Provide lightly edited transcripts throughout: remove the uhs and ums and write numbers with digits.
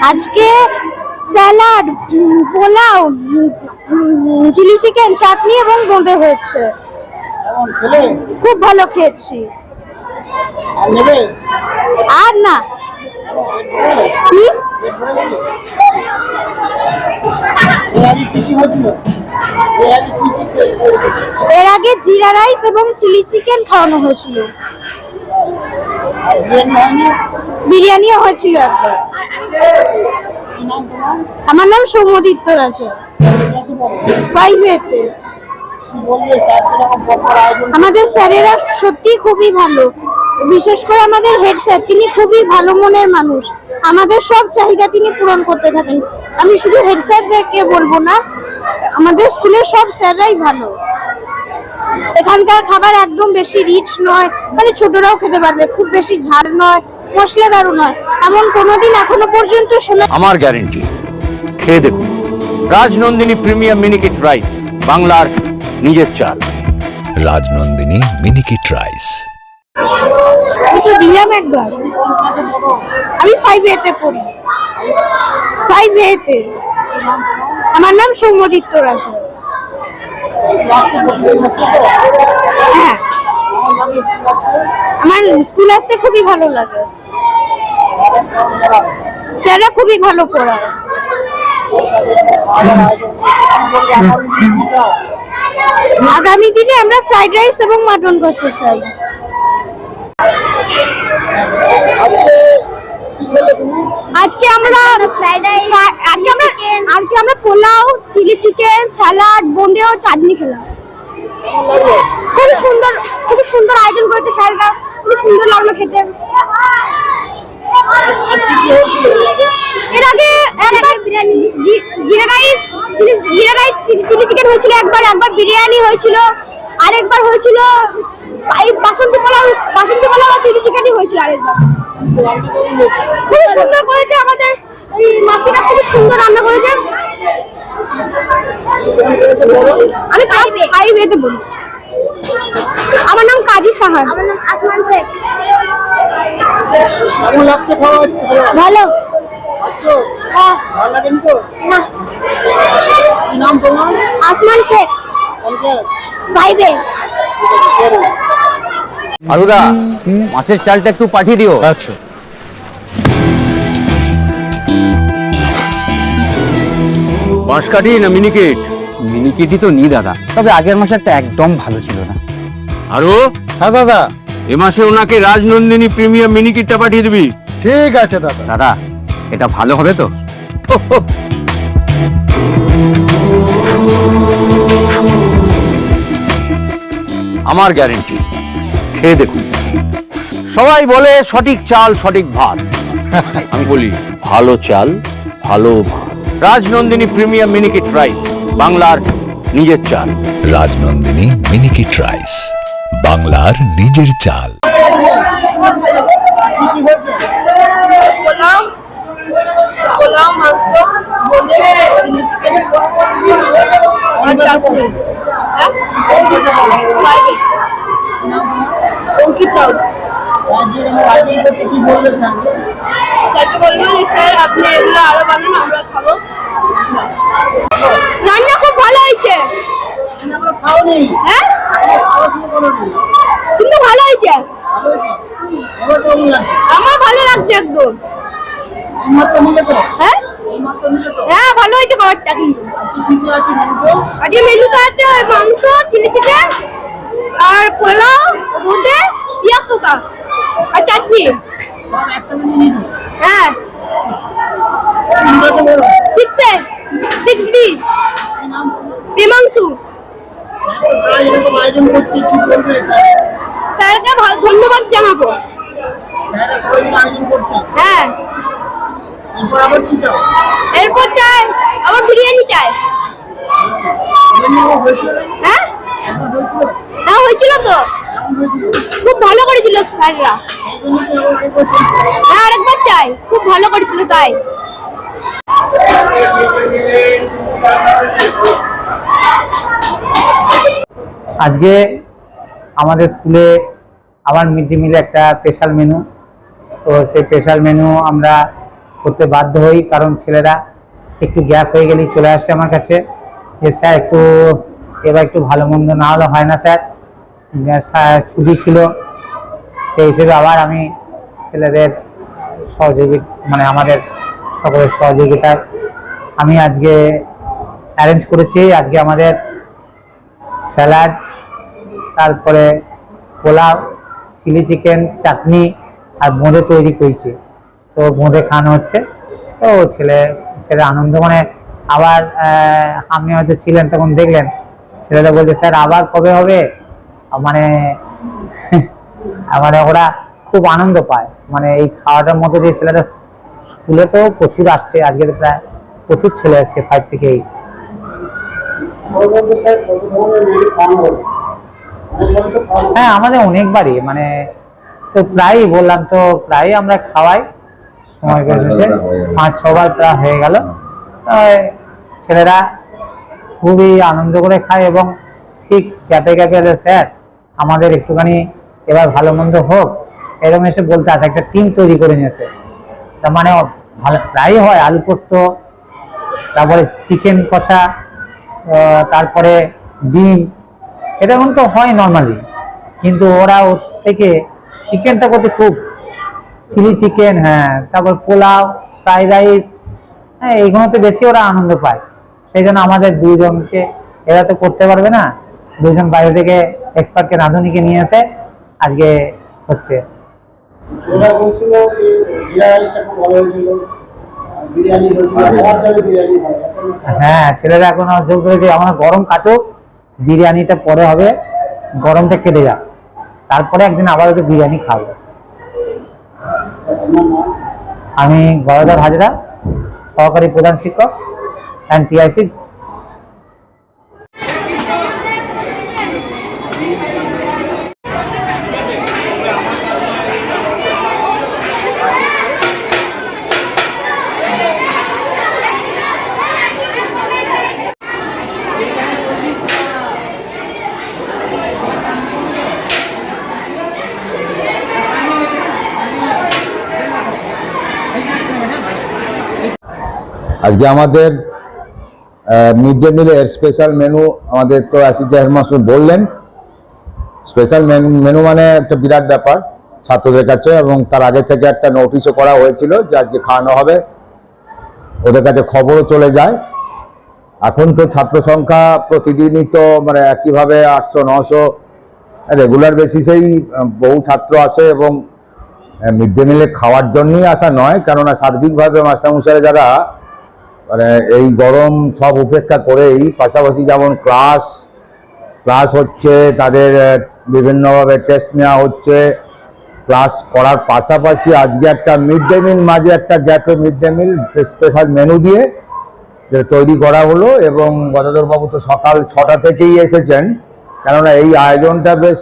আজকে salad, pulao, chilli chicken, চাটনি এবং বোঁদে হয়েছে। খুব ভালো খেয়েছি। আর না এর আগে জিরা রাইস এবং চিলি চিকেন খাওয়ানো হয়েছিল। বিরিয়ানিও হয়েছিল একবার। আমার নাম সৌম্যদিত্য রাজা, 5A-তে। আমাদের স্যারেরা সত্যি খুবই ভালো, বিশেষ করে আমাদের হেড স্যার, তিনি খুবই ভালো মনের মানুষ। আমাদের সব চাহিদা তিনি পূরণ করতে থাকেন। আমি শুধু হেড স্যারদেরকে বলবো না, আমাদের স্কুলের সব স্যাররাই ভালো। এখানকার খাবার একদম বেশি রিচ নয়, মানে ছোটরাও খেতে পারবে, খুব বেশি ঝাল নয়, মশলাদারও নয়, এমন কোনোদিন এখনো পর্যন্ত শোনা। আমার গ্যারেন্টি, খেয়ে দেখুন রাজনন্দিনী প্রিমিয়াম মিনিকেট রাইস, বাংলার নিজের চাল। রাজনন্দিনী মিনিকেট রাইস। আমি তো দিলাম একবার। আমি 5A-তে পড়ি, 5A-তে। আমার নাম সৌম্যদিত্য রাজা। হ্যাঁ, আমার স্কুল আসতে খুবই ভালো লাগে। স্যাররা খুবই ভালো পড়ায়। আগামী দিনে আমরা ফ্রাইড রাইস এবং মাটন কষা চাই। আজকে আমরা পোলাও, চিলি চিকেন, স্যালাড, বোঁদে ও চাটনি খেলাম। খুবই সুন্দর আয়োজন করেছে স্যাররা, খুবই সুন্দর লাগলো খেতে। এর আগে জিরা রাইস, চিলি চিকেন হয়েছিল একবার বিরিয়ানি হয়েছিল, আরেকবার হয়েছিল বাসন্তী পোলাও আর চিলি চিকেনই হয়েছিল আরেকবার। খুব সুন্দর করেছে আমাদের এই মাসিরা, খুব সুন্দর রান্না করেছে। আমি 5A-তে বলি। আমার নাম কাজী সাহার। আমার নাম আসমান শেখ। ভালো। না, আসমান শেখ, 5A। আরুদা, মাছের চালটা একটু পাঠিয়ে দিও। আচ্ছা। বাঁশকাঠি না মিনিকেট? মিনিকেটই তো নি দাদা, তবে আগের মাসেরটা একদম ভালো ছিল না। আরো হ্যাঁ দাদা, এ মাসে ওনাকে রাজনন্দিনী প্রিমিয়াম মিনিকেটটা পাঠিয়ে দিবি। ঠিক আছে দাদা। দাদা, এটা ভালো হবে তো? আমার গ্যারেন্টি, খেয়ে দেখুন। সবাই বলে সঠিক চাল সঠিক ভাত, আমি বলি ভালো চাল ভালো ভাত। রাজনন্দিনী প্রিমিয়াম মিনিকেট রাইস, বাংলার নিজের চাল। রাজনন্দিনী মিনিকেট রাইস, বাংলার নিজের চাল। পোলাও, মাংস, বোঁদে, চিলি চিকেন আর চাটনি। অঙ্কিত রাউত। স্যারকে বলবো যে স্যার আপনি এগুলো আরো বানান, আমরা খাবো। রান্না খুব ভালো হয়েছে। হ্যাঁ, কিন্তু ভালো হয়েছে। আমার ভালো লাগছে একদম। হ্যাঁ হ্যাঁ, ভালো হয়েছে খাবারটা। কিন্তু আজকে মেনুতে আছে মাংস, চিলি চিকেন আর পোলাও, বোঁদে, পেঁয়াজ শসা আর চাটনি। হ্যাঁ, 6B প্রেমাংশু। স্যারকে ধন্যবাদ জানাবো। হ্যাঁ, এরপর চাই আবার বিরিয়ানি চাই। হ্যাঁ হ্যাঁ, হয়েছিল তো, খুব ভালো করেছিল স্যাররা। হ্যাঁ, আরেকবার চাই, খুব ভালো করেছিল তাই। আজকে আমাদের স্কুলে আবার মিড ডে মিলে একটা স্পেশাল মেনু, তো সেই স্পেশাল মেনু আমরা করতে বাধ্য হই, কারণ ছেলেরা একটু গ্যাপ হয়ে গেলেই চলে আসে আমার কাছে যে স্যার একটু এবার একটু ভালো মন্দ না হলে হয় না স্যার, ছুটি ছিল, সেই হিসেবে আবার আমি ছেলেদের মানে আমাদের সকলের সহযোগিতায় আমি আজকে অ্যারেঞ্জ করেছি। আজকে আমাদের স্যালাড, তারপরে পোলাও, চিলি চিকেন, চাটনি আর বোঁদে তৈরি করেছি। তো বোঁদে খাওয়ানো হচ্ছে, তো ছেলে আনন্দ, মানে আবার আপনি হয়তো ছিলেন তখন দেখলেন ছেলেরা বলছে স্যার আবার কবে হবে, মানে মানে ওরা খুব আনন্দ পায়, মানে এই খাওয়াটার মধ্যে দিয়ে ছেলেরা স্কুলে তো প্রচুর আসছে, আজকে তো প্রায় প্রচুর ছেলে আসছে 5 থেকে 8। হ্যাঁ আমাদের অনেকবারই, মানে তো প্রায় বললাম তো প্রায় আমরা খাওয়াই, সময় পেয়েছে 5-6 বার প্রায় হয়ে গেল। ছেলেরা খুবই আনন্দ করে খায় এবং ঠিক ক্যাপে ক্যাপে স্যার আমাদের একটুখানি এবার ভালো মন্দ হোক এরকম এসে বলতে আসে, একটা টিম তৈরি করে নিয়েছে। তার মানে ভালো প্রায় হয় আলু পোস্ত, তারপরে চিকেন কষা, তারপরে ডিম, এটা তো হয় নর্মালি, কিন্তু ওরা ওর থেকে চিকেনটা করতে খুব, চিলি চিকেন, হ্যাঁ, তারপর পোলাও, ফ্রাইড রাইস, হ্যাঁ এইগুলোতে বেশি ওরা আনন্দ পায়। সেই জন্য আমাদের দুইজনকে, এরা তো করতে পারবে না, দুজন বাইরে থেকে এক্সপার্টকে রাঁধুনিকে নিয়ে এসে আজকে হচ্ছে। হ্যাঁ ছেলেরা এখন যোগ করেছে আমার গরম কাটুক, বিরিয়ানিটা পরে হবে, গরমটা কেটে যাক, তারপরে একদিন আবার ওদের বিরিয়ানি খাবো। আমি গদাধর হাজরা, সহকারী প্রধান শিক্ষক অ্যান্ড টিআইসি। আজকে আমাদের মিড ডে মিলের স্পেশাল মেনু, আমাদের তো অ্যাসিস্ট্যান্ট হেডমাস্টার বললেন, স্পেশাল মেনু মানে একটা বিরাট ব্যাপার ছাত্রদের কাছে, এবং তার আগে থেকে একটা নোটিশও করা হয়েছিল যে আজকে খাওয়ানো হবে, ওদের কাছে খবরও চলে যায়। এখন তো ছাত্র সংখ্যা প্রতিদিনই তো মানে একইভাবে 800-900 রেগুলার বেসিসেই বহু ছাত্র আসে, এবং মিড ডে মিলে খাওয়ার জন্যই আসা নয়, কেননা সার্বিকভাবে মাস্টারমশাইরা যারা মানে এই গরম সব উপেক্ষা করেই পাশাপাশি যেমন ক্লাস হচ্ছে, তাদের বিভিন্নভাবে টেস্ট নেওয়া হচ্ছে, ক্লাস করার পাশাপাশি আজকে একটা মিড ডে মিল, মাঝে একটা গ্যাপে mid day meal special menu দিয়ে তৈরি করা হলো। এবং গদাধরবাবু তো সকাল 6টা থেকেই এসেছেন, কেননা এই আয়োজনটা বেশ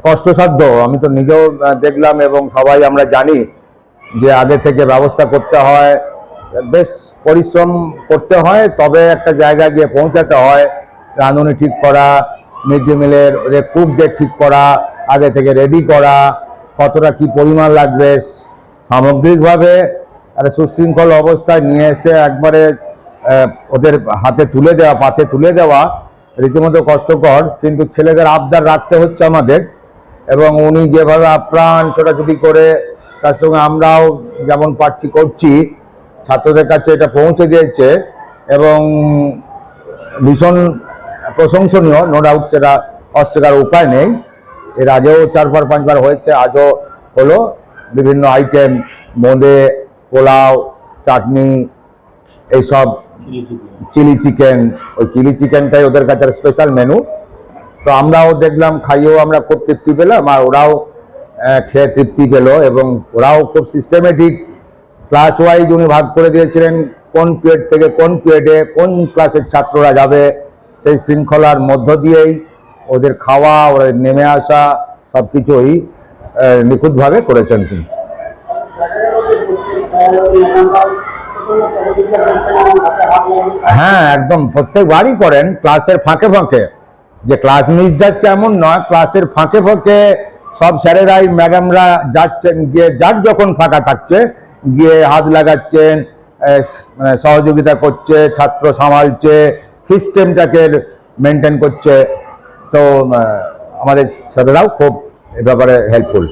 কষ্টসাধ্য, আমি তো নিজেও দেখলাম এবং সবাই আমরা জানি যে আগে থেকে ব্যবস্থা করতে হয়, বেশ পরিশ্রম করতে হয়, তবে একটা জায়গায় গিয়ে পৌঁছাতে হয়। রাঁধুনি ঠিক করা, মিড ডে মিলের কুকদের ঠিক করা, আগে থেকে রেডি করা, কতটা কি পরিমাণ লাগবে, সামগ্রিকভাবে একটা সুশৃঙ্খল অবস্থায় নিয়ে এসে একবারে ওদের হাতে তুলে দেওয়া, পাতে তুলে দেওয়া রীতিমতো কষ্টকর, কিন্তু ছেলেদের আবদার রাখতে হচ্ছে আমাদের, এবং উনি যেভাবে আপ্রাণ ছোটাছুটি করে তার সঙ্গে আমরাও যেমন পারছি করছি, ছাত্রদের কাছে এটা পৌঁছে দিয়েছে এবং ভীষণ প্রশংসনীয়, নো ডাউট, সেটা অস্বীকার উপায় নেই। এর আগেও 4-5 বার হয়েছে, আজও হলো, বিভিন্ন আইটেম, বোঁদে, পোলাও, চাটনি, এইসব, চিলি চিকেন, ওই চিলি চিকেনটাই ওদের কাছে স্পেশাল মেনু। তো আমরাও দেখলাম, খাইয়েও আমরা খুব তৃপ্তি পেলাম, আর ওরাও খেয়ে তৃপ্তি পেল, এবং ওরাও খুব সিস্টেমেটিক ক্লাস ওয়াইজ উনি ভাগ করে দিয়েছিলেন, কোন পিরিয়ড থেকে কোন পিরিয়ডে কোন ক্লাসের ছাত্ররা যাবে, সেই শৃঙ্খলার মধ্য দিয়েই ওদের খাওয়া, ওদের নেমে আসা সব কিছুই নিখুঁতভাবে করেছেন তিনি। হ্যাঁ একদম, প্রত্যেকবারই করেন, ক্লাসের ফাঁকে ফাঁকে, যে ক্লাস মিস যাচ্ছে এমন নয়, ক্লাসের ফাঁকে ফাঁকে সব স্যারেরাই ম্যাডামরা যাচ্ছেন, গিয়ে যার যখন ফাঁকা থাকছে গিয়ে হাত লাগাচ্ছেন, মানে সহযোগিতা করছে, ছাত্র সামালছে, সিস্টেমটাকে মেনটেন করছে। তো আমাদের স্যারেরাও খুব এ ব্যাপারে হেল্পফুল।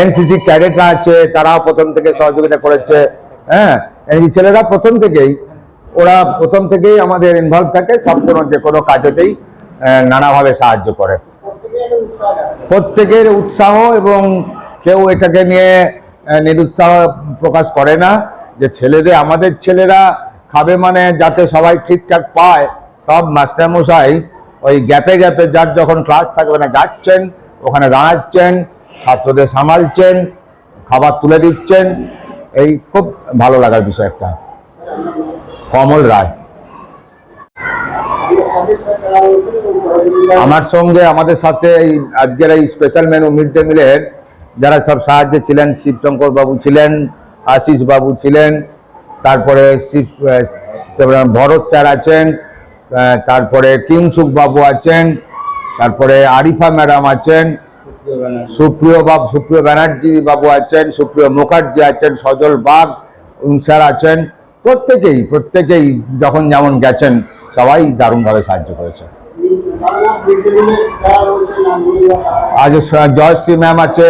এনসিসি ক্যাডেটরা আছে, তারাও প্রথম থেকে সহযোগিতা করেছে। হ্যাঁ, এনসিসি ছেলেরা ওরা প্রথম থেকেই আমাদের ইনভলভ থাকে, সব যে কোনো কাজেতেই নানাভাবে সাহায্য করে। প্রত্যেকের উৎসাহ, এবং কেউ এটাকে নিয়ে নিরুৎসাহ প্রকাশ করে না যে আমাদের ছেলেরা খাবে, মানে যাতে সবাই ঠিকঠাক পায়। সব মাস্টারমশাই ওই গ্যাপে গ্যাপে যার যখন ক্লাস থাকবে না যাচ্ছেন, ওখানে দাঁড়াচ্ছেন, ছাত্রদের সামালছেন, খাবার তুলে দিচ্ছেন। এই খুব ভালো লাগার বিষয় একটা। কমল রায় আমার সঙ্গে, আমাদের সাথে এই আজকের এই স্পেশাল মেনু মিড ডে মিলের যারা সব সাহায্যে ছিলেন, শিবশঙ্কর বাবু ছিলেন, আশিস বাবু ছিলেন, তারপরে ভরত স্যার আছেন, তারপরে কিংসুক বাবু আছেন, তারপরে আরিফা ম্যাডাম আছেন, সুপ্রিয় ব্যানার্জি বাবু আছেন, সুপ্রিয় মুখার্জি আছেন, সজল বাগ স্যার আছেন। প্রত্যেকেই যখন যেমন গেছেন সবাই দারুণভাবে সাহায্য করেছে। আজ জয়শ্রী ম্যাম আছে,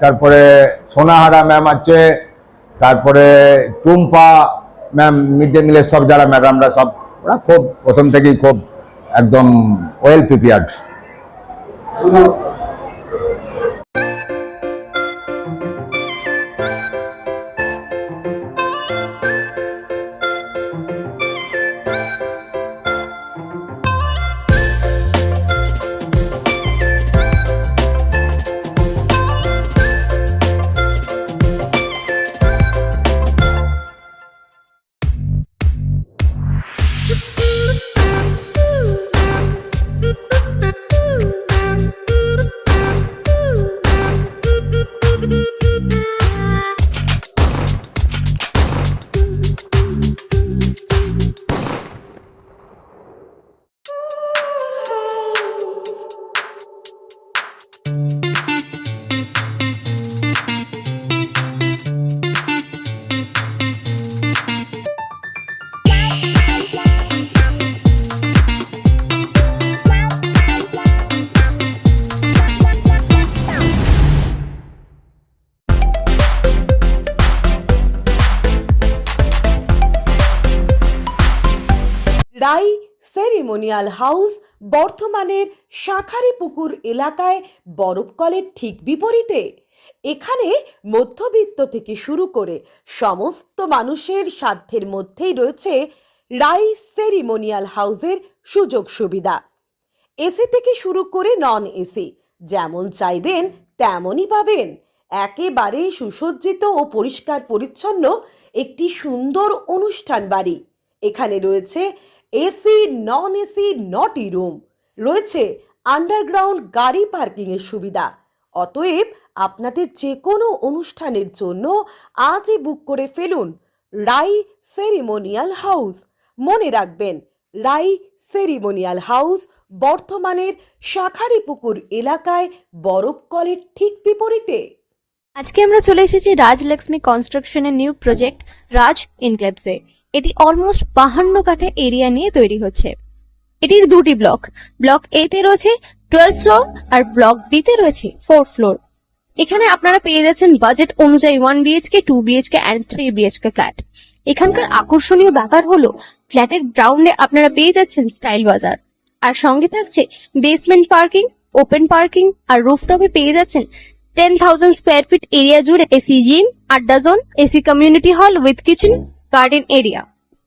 তারপরে সোনাহারা ম্যাম আছে, তারপরে টুম্পা ম্যাম, মিড ডে মিলের সব যারা ম্যাডামরা সব, ওরা খুব প্রথম থেকেই খুব একদম ওয়েল প্রিপেয়ার্ড। রাই সেরিমোনিয়াল হাউস বর্ধমানের শাঁখারীপুকুর এলাকায় বরফকলের ঠিক বিপরীতে। এখানে মধ্যবিত্ত থেকে শুরু করে সমস্ত মানুষের সাধ্যের মধ্যেই রয়েছে রাই সেরিমোনিয়াল হাউসের সুযোগ সুবিধা। এসি থেকে শুরু করে নন এসি যেমন চাইবেন তেমনই পাবেন। একেবারে সুসজ্জিত ও পরিষ্কার পরিচ্ছন্ন একটি সুন্দর অনুষ্ঠান বাড়ি। এখানে রয়েছে এসি, নন এসি, নটি রুম, রয়েছে আন্ডারগ্রাউন্ড গাড়ি পার্কিং এর সুবিধা। অতএব আপনাদের যে কোনো অনুষ্ঠানের জন্য আজই বুক করে ফেলুন রাই সেরিমোনিয়াল হাউস। মনে রাখবেন, রাই সেরিমোনিয়াল হাউস বর্ধমানের শাঁখারীপুকুর এলাকায় বরফকলের ঠিক বিপরীতে। আজকে আমরা চলে এসেছি রাজলক্ষ্মী কনস্ট্রাকশনের নিউ প্রজেক্ট রাজ ইনক্লেভসে। এটি অলমোস্ট 52 কাঠা এরিয়া নিয়ে তৈরি হচ্ছে। এটির দুটি ব্লক এ তে রয়েছে 12 ফ্লোর আর ব্লক বি তে রয়েছে 4 ফ্লোর। এখানে আপনারা পেয়ে যাচ্ছেন বাজেট অনুযায়ী 1 BHK, 2 BHK and 3 BHK flat. এখানকার আকর্ষণীয় ব্যাপার হলো ফ্ল্যাটের গ্রাউন্ডে আপনারা পেয়ে যাচ্ছেন স্টাইল বাজার, আর সঙ্গে থাকছে বেসমেন্ট পার্কিং, ওপেন পার্কিং, আর রুফটপে পেয়ে যাচ্ছেন 10,000 স্কোয়ার ফিট এরিয়া জুড়ে এসি জিম, আড্ডা zone, AC community hall with kitchen, garden area.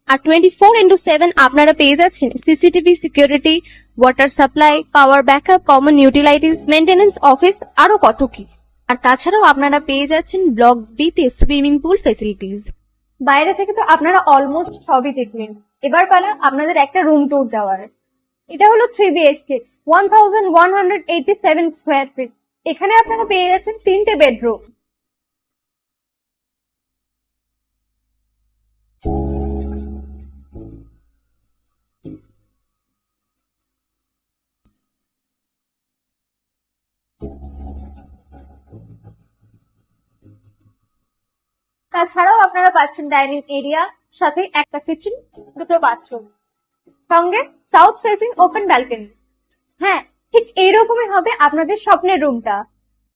আর 24/7 আপনারা পেয়ে যাচ্ছেন CCTV security, water supply, power backup, common utilities, maintenance office, আরো কত কি। আর তাছাড়াও আপনারা পেয়ে যাচ্ছেন ব্লক বি তে সুইমিং পুল ফেসিলিটিস। বাইরে থেকে তো আপনারা অলমোস্ট সবই দেখলেন, এবার পালা আপনাদের একটা রুম ট্যুর দেওয়ার। এটা হলো 3 BHK, 1187 স্কোয়ার ফিট। এখানে আপনারা পেয়ে যাচ্ছেন 3টে বেডরুম। তাছাড়াও আপনারা পাচ্ছেন ডাইনিং এরিয়া, সাথে একটা কিচেন, দুটো বাথরুম, সঙ্গে সাউথ ফেসিং ওপেন ব্যালকনি। হ্যাঁ, ঠিক এইরকমই হবে আপনাদের স্বপ্নের রুমটা।